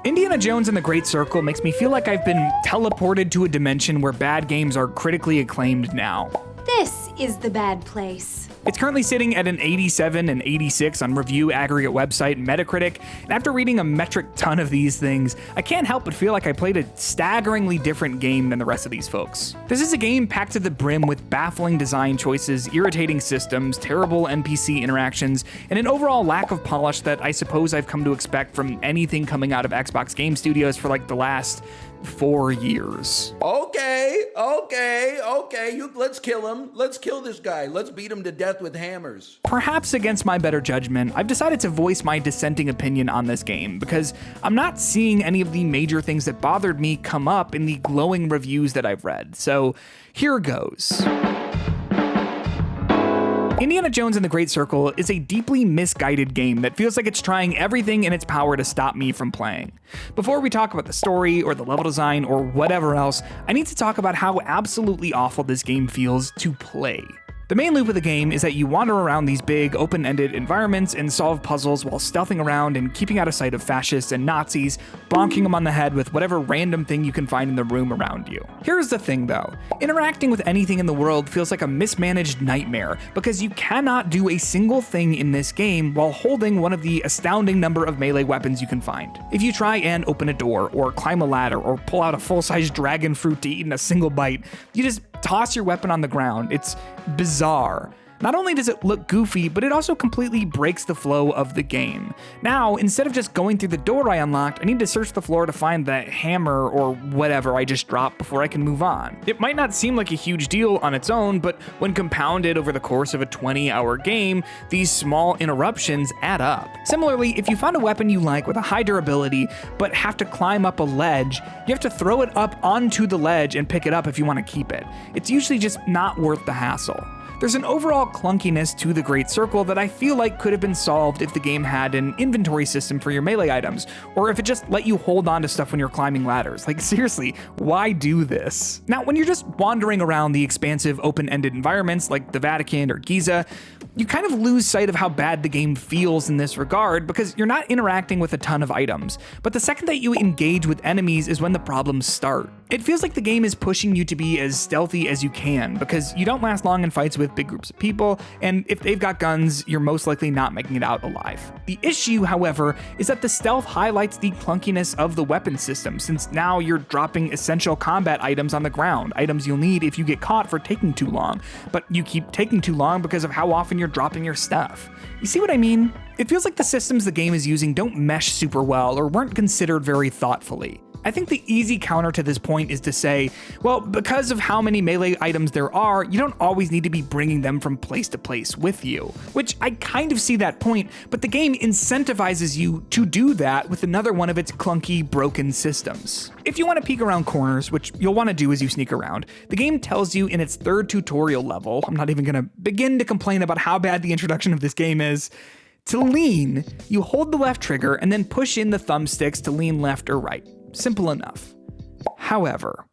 Indiana Jones and the Great Circle makes me feel like I've been teleported to a dimension where bad games are critically acclaimed now. This is the bad place. It's currently sitting at an 87 and 86 on review aggregate website Metacritic, and after reading a metric ton of these things, I can't help but feel like I played a staggeringly different game than the rest of these folks. This is a game packed to the brim with baffling design choices, irritating systems, terrible NPC interactions, and an overall lack of polish that I suppose I've come to expect from anything coming out of Xbox Game Studios for like the last 4 years. Okay, let's kill him. Let's kill this guy. Let's beat him to death with hammers. Perhaps against my better judgment, I've decided to voice my dissenting opinion on this game because I'm not seeing any of the major things that bothered me come up in the glowing reviews that I've read. So here goes. Indiana Jones and the Great Circle is a deeply misguided game that feels like it's trying everything in its power to stop me from playing. Before we talk about the story or the level design or whatever else, I need to talk about how absolutely awful this game feels to play. The main loop of the game is that you wander around these big, open-ended environments and solve puzzles while stealthing around and keeping out of sight of fascists and Nazis, bonking them on the head with whatever random thing you can find in the room around you. Here's the thing though, interacting with anything in the world feels like a mismanaged nightmare because you cannot do a single thing in this game while holding one of the astounding number of melee weapons you can find. If you try and open a door, or climb a ladder, or pull out a full-size dragon fruit to eat in a single bite, you just toss your weapon on the ground. It's bizarre. Not only does it look goofy, but it also completely breaks the flow of the game. Now, instead of just going through the door I unlocked, I need to search the floor to find the hammer or whatever I just dropped before I can move on. It might not seem like a huge deal on its own, but when compounded over the course of a 20-hour game, these small interruptions add up. Similarly, if you found a weapon you like with a high durability, but have to climb up a ledge, you have to throw it up onto the ledge and pick it up if you want to keep it. It's usually just not worth the hassle. There's an overall clunkiness to the Great Circle that I feel like could have been solved if the game had an inventory system for your melee items, or if it just let you hold on to stuff when you're climbing ladders. Like seriously, why do this? Now, when you're just wandering around the expansive open-ended environments like the Vatican or Giza, you kind of lose sight of how bad the game feels in this regard because you're not interacting with a ton of items. But the second that you engage with enemies is when the problems start. It feels like the game is pushing you to be as stealthy as you can because you don't last long in fights with big groups of people, and if they've got guns, you're most likely not making it out alive. The issue, however, is that the stealth highlights the clunkiness of the weapon system, since now you're dropping essential combat items on the ground, items you'll need if you get caught for taking too long, but you keep taking too long because of how often you're dropping your stuff. You see what I mean? It feels like the systems the game is using don't mesh super well or weren't considered very thoughtfully. I think the easy counter to this point is to say, well, because of how many melee items there are, you don't always need to be bringing them from place to place with you. Which I kind of see that point, but the game incentivizes you to do that with another one of its clunky, broken systems. If you want to peek around corners, which you'll want to do as you sneak around, the game tells you in its third tutorial level, I'm not even going to begin to complain about how bad the introduction of this game is, to lean, you hold the left trigger and then push in the thumbsticks to lean left or right. Simple enough. However,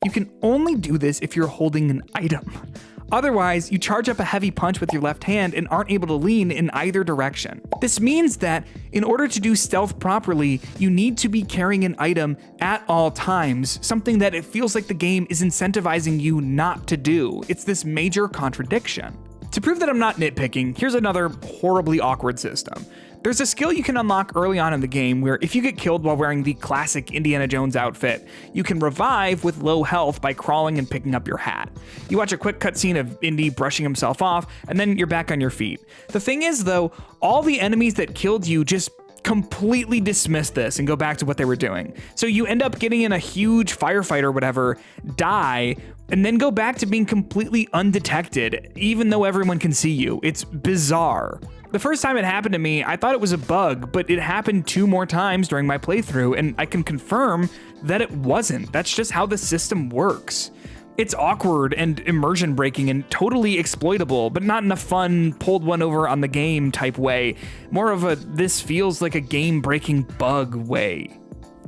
you can only do this if you're holding an item. Otherwise, you charge up a heavy punch with your left hand and aren't able to lean in either direction. This means that in order to do stealth properly, you need to be carrying an item at all times, something that it feels like the game is incentivizing you not to do. It's this major contradiction. To prove that I'm not nitpicking, here's another horribly awkward system. There's a skill you can unlock early on in the game where if you get killed while wearing the classic Indiana Jones outfit, you can revive with low health by crawling and picking up your hat. You watch a quick cutscene of Indy brushing himself off, and then you're back on your feet. The thing is though, all the enemies that killed you just completely dismiss this and go back to what they were doing. So you end up getting in a huge firefight or whatever, die, and then go back to being completely undetected, even though everyone can see you. It's bizarre. The first time it happened to me, I thought it was a bug, but it happened 2 more times during my playthrough, and I can confirm that it wasn't. That's just how the system works. It's awkward and immersion breaking and totally exploitable, but not in a fun, pulled one over on the game type way. More of a, this feels like a game breaking bug way.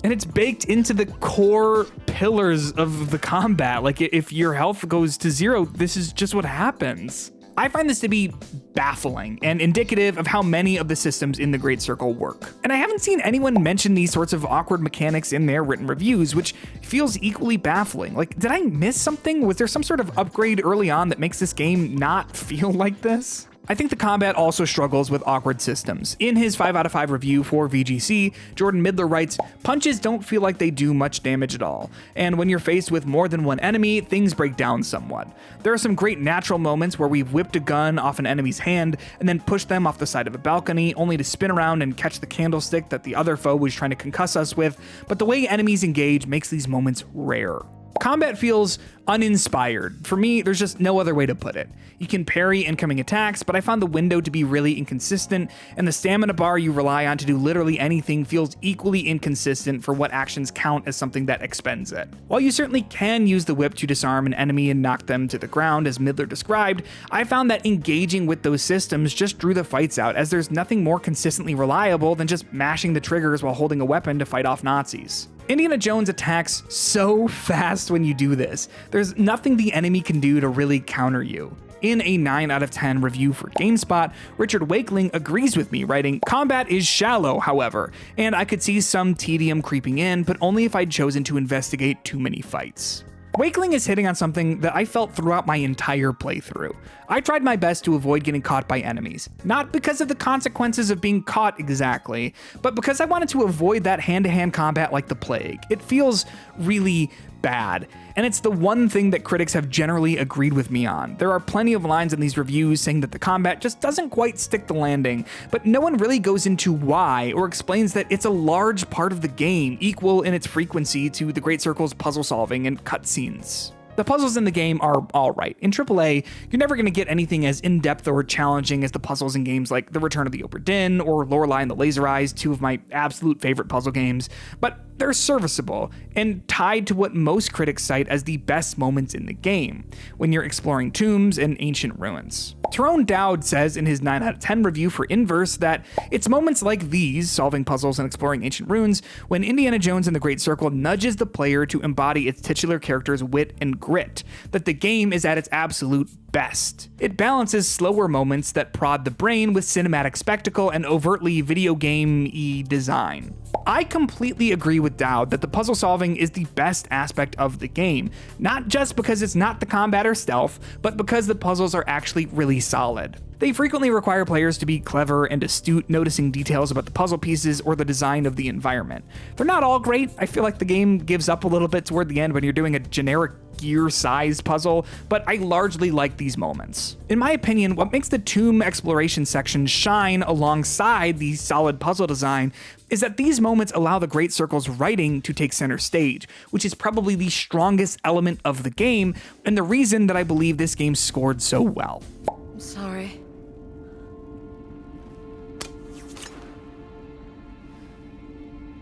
And it's baked into the core pillars of the combat. Like if your health goes to 0, this is just what happens. I find this to be baffling and indicative of how many of the systems in the Great Circle work. And I haven't seen anyone mention these sorts of awkward mechanics in their written reviews, which feels equally baffling. Like, did I miss something? Was there some sort of upgrade early on that makes this game not feel like this? I think the combat also struggles with awkward systems. In his 5 out of 5 review for VGC, Jordan Midler writes, "Punches don't feel like they do much damage at all, and when you're faced with more than one enemy, things break down somewhat. There are some great natural moments where we've whipped a gun off an enemy's hand and then pushed them off the side of a balcony, only to spin around and catch the candlestick that the other foe was trying to concuss us with, but the way enemies engage makes these moments rare." Combat feels uninspired. For me, there's just no other way to put it. You can parry incoming attacks, but I found the window to be really inconsistent, and the stamina bar you rely on to do literally anything feels equally inconsistent for what actions count as something that expends it. While you certainly can use the whip to disarm an enemy and knock them to the ground, as Midler described, I found that engaging with those systems just drew the fights out, as there's nothing more consistently reliable than just mashing the triggers while holding a weapon to fight off Nazis. Indiana Jones attacks so fast when you do this. There's nothing the enemy can do to really counter you. In a 9 out of 10 review for GameSpot, Richard Wakeling agrees with me, writing, "Combat is shallow, however, and I could see some tedium creeping in, but only if I'd chosen to investigate too many fights." Wakeling is hitting on something that I felt throughout my entire playthrough. I tried my best to avoid getting caught by enemies, not because of the consequences of being caught exactly, but because I wanted to avoid that hand-to-hand combat like the plague. It feels really bad, and it's the one thing that critics have generally agreed with me on. There are plenty of lines in these reviews saying that the combat just doesn't quite stick the landing, but no one really goes into why or explains that it's a large part of the game, equal in its frequency to the Great Circle's puzzle solving and cutscenes. The puzzles in the game are alright. In AAA, you're never going to get anything as in-depth or challenging as the puzzles in games like The Return of the Obra Dinn or Lorelei and the Laser Eyes, 2 of my absolute favorite puzzle games, but they're serviceable and tied to what most critics cite as the best moments in the game, when you're exploring tombs and ancient ruins. Tyrone Dowd says in his 9 out of 10 review for Inverse that it's moments like these, solving puzzles and exploring ancient ruins, when Indiana Jones and the Great Circle nudges the player to embody its titular character's wit and grit, that the game is at its absolute best. It balances slower moments that prod the brain with cinematic spectacle and overtly video game-y design. I completely agree with Dowd that the puzzle solving is the best aspect of the game, not just because it's not the combat or stealth, but because the puzzles are actually really solid. They frequently require players to be clever and astute, noticing details about the puzzle pieces or the design of the environment. They're not all great. I feel like the game gives up a little bit toward the end when you're doing a generic gear-sized puzzle, but I largely like these moments. In my opinion, what makes the tomb exploration section shine alongside the solid puzzle design is that these moments allow the Great Circle's writing to take center stage, which is probably the strongest element of the game, and the reason that I believe this game scored so well. I'm sorry.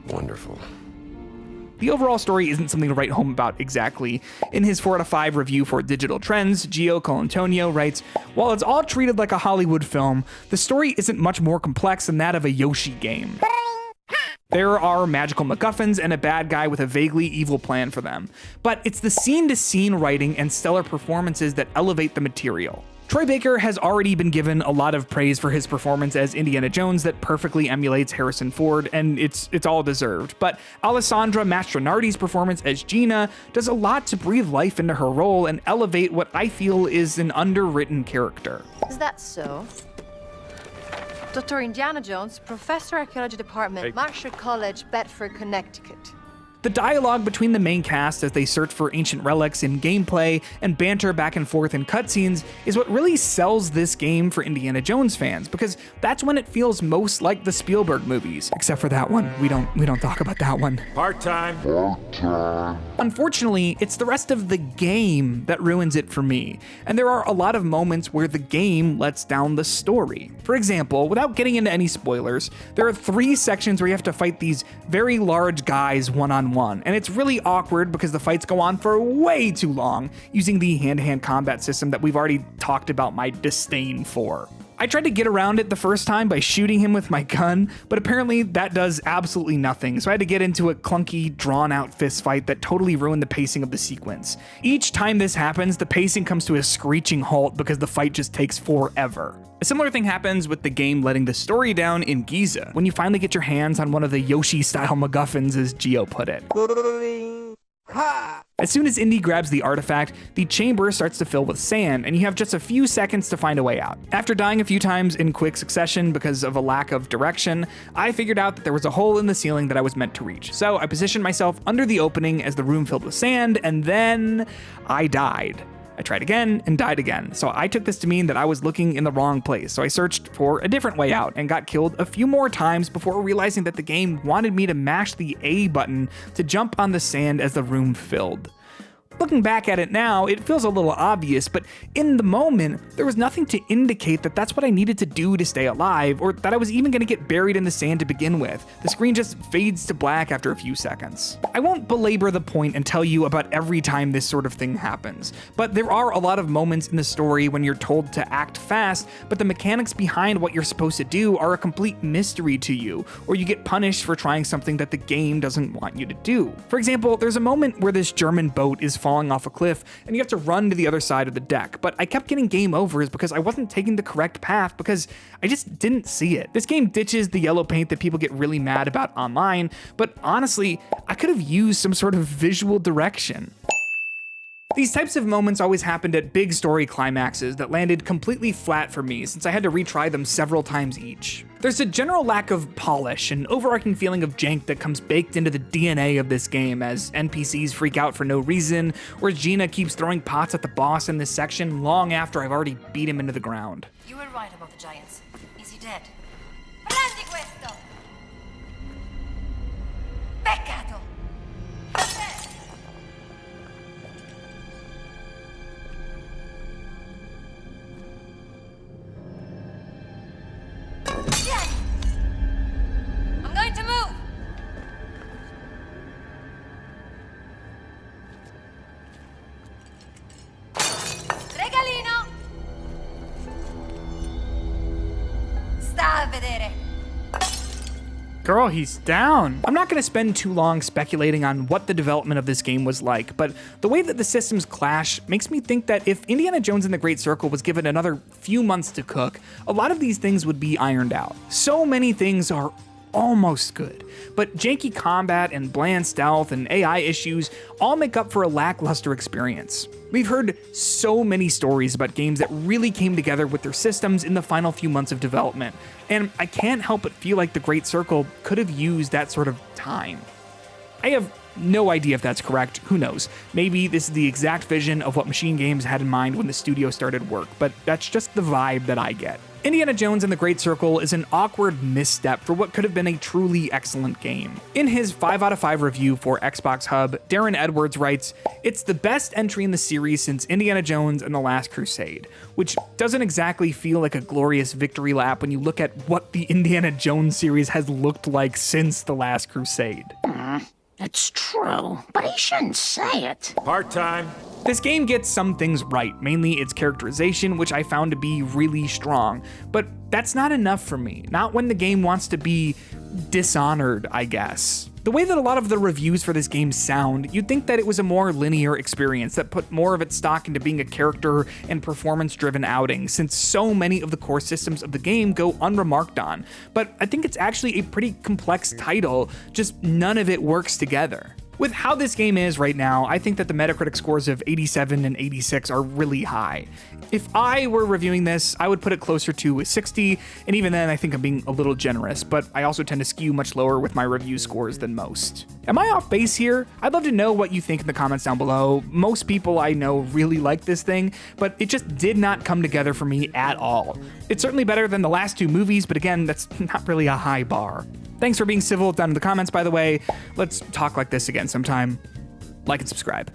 Wonderful. The overall story isn't something to write home about exactly. In his 4 out of 5 review for Digital Trends, Gio Colantonio writes, "While it's all treated like a Hollywood film, the story isn't much more complex than that of a Yoshi game. There are magical MacGuffins and a bad guy with a vaguely evil plan for them. But it's the scene-to-scene writing and stellar performances that elevate the material." Troy Baker has already been given a lot of praise for his performance as Indiana Jones that perfectly emulates Harrison Ford, and it's all deserved. But Alessandra Mastronardi's performance as Gina does a lot to breathe life into her role and elevate what I feel is an underwritten character. Is that so? Dr. Indiana Jones, Professor Archaeology Department, Marshall College, Bedford, Connecticut. The dialogue between the main cast as they search for ancient relics in gameplay and banter back and forth in cutscenes is what really sells this game for Indiana Jones fans, because that's when it feels most like the Spielberg movies. Except for that one. We don't talk about that one. Part-time. Unfortunately, it's the rest of the game that ruins it for me, and there are a lot of moments where the game lets down the story. For example, without getting into any spoilers, there are 3 sections where you have to fight these very large guys one-on-one, and it's really awkward because the fights go on for way too long, using the hand-to-hand combat system that we've already talked about my disdain for. I tried to get around it the first time by shooting him with my gun, but apparently that does absolutely nothing, so I had to get into a clunky, drawn-out fist fight that totally ruined the pacing of the sequence. Each time this happens, the pacing comes to a screeching halt because the fight just takes forever. A similar thing happens with the game letting the story down in Giza, when you finally get your hands on one of the Yoshi-style MacGuffins, as Geo put it. As soon as Indy grabs the artifact, the chamber starts to fill with sand, and you have just a few seconds to find a way out. After dying a few times in quick succession because of a lack of direction, I figured out that there was a hole in the ceiling that I was meant to reach. So I positioned myself under the opening as the room filled with sand, and then I died. I tried again and died again, so I took this to mean that I was looking in the wrong place, so I searched for a different way out and got killed a few more times before realizing that the game wanted me to mash the A button to jump on the sand as the room filled. Looking back at it now, it feels a little obvious, but in the moment, there was nothing to indicate that that's what I needed to do to stay alive, or that I was even going to get buried in the sand to begin with. The screen just fades to black after a few seconds. I won't belabor the point and tell you about every time this sort of thing happens, but there are a lot of moments in the story when you're told to act fast, but the mechanics behind what you're supposed to do are a complete mystery to you, or you get punished for trying something that the game doesn't want you to do. For example, there's a moment where this German boat is falling off a cliff and you have to run to the other side of the deck, but I kept getting game overs because I wasn't taking the correct path because I just didn't see it. This game ditches the yellow paint that people get really mad about online, but honestly, I could have used some sort of visual direction. These types of moments always happened at big story climaxes that landed completely flat for me since I had to retry them several times each. There's a general lack of polish and overarching feeling of jank that comes baked into the DNA of this game as NPCs freak out for no reason, or Gina keeps throwing pots at the boss in this section long after I've already beat him into the ground. You were right about the giants. Is he dead? Prendi questo! Peccato! I'm going to move! Regalino! Sta a vedere. Girl, he's down. I'm not going to spend too long speculating on what the development of this game was like, but the way that the systems clash makes me think that if Indiana Jones and the Great Circle was given another few months to cook, a lot of these things would be ironed out. So many things are almost good, but janky combat and bland stealth and AI issues all make up for a lackluster experience. We've heard so many stories about games that really came together with their systems in the final few months of development, and I can't help but feel like the Great Circle could have used that sort of time. I have no idea if that's correct, who knows. Maybe this is the exact vision of what Machine Games had in mind when the studio started work, but that's just the vibe that I get. Indiana Jones and the Great Circle is an awkward misstep for what could have been a truly excellent game. In his 5 out of 5 review for Xbox Hub, Darren Edwards writes, "It's the best entry in the series since Indiana Jones and the Last Crusade," which doesn't exactly feel like a glorious victory lap when you look at what the Indiana Jones series has looked like since the Last Crusade. It's true, but he shouldn't say it. Part-time. This game gets some things right, mainly its characterization, which I found to be really strong, but that's not enough for me, not when the game wants to be Dishonored, I guess. The way that a lot of the reviews for this game sound, you'd think that it was a more linear experience that put more of its stock into being a character and performance-driven outing, since so many of the core systems of the game go unremarked on. But I think it's actually a pretty complex title, just none of it works together. With how this game is right now, I think that the Metacritic scores of 87 and 86 are really high. If I were reviewing this, I would put it closer to a 60, and even then I think I'm being a little generous, but I also tend to skew much lower with my review scores than most. Am I off base here? I'd love to know what you think in the comments down below. Most people I know really like this thing, but it just did not come together for me at all. It's certainly better than the last 2 movies, but again, that's not really a high bar. Thanks for being civil down in the comments, by the way. Let's talk like this again sometime. Like and subscribe.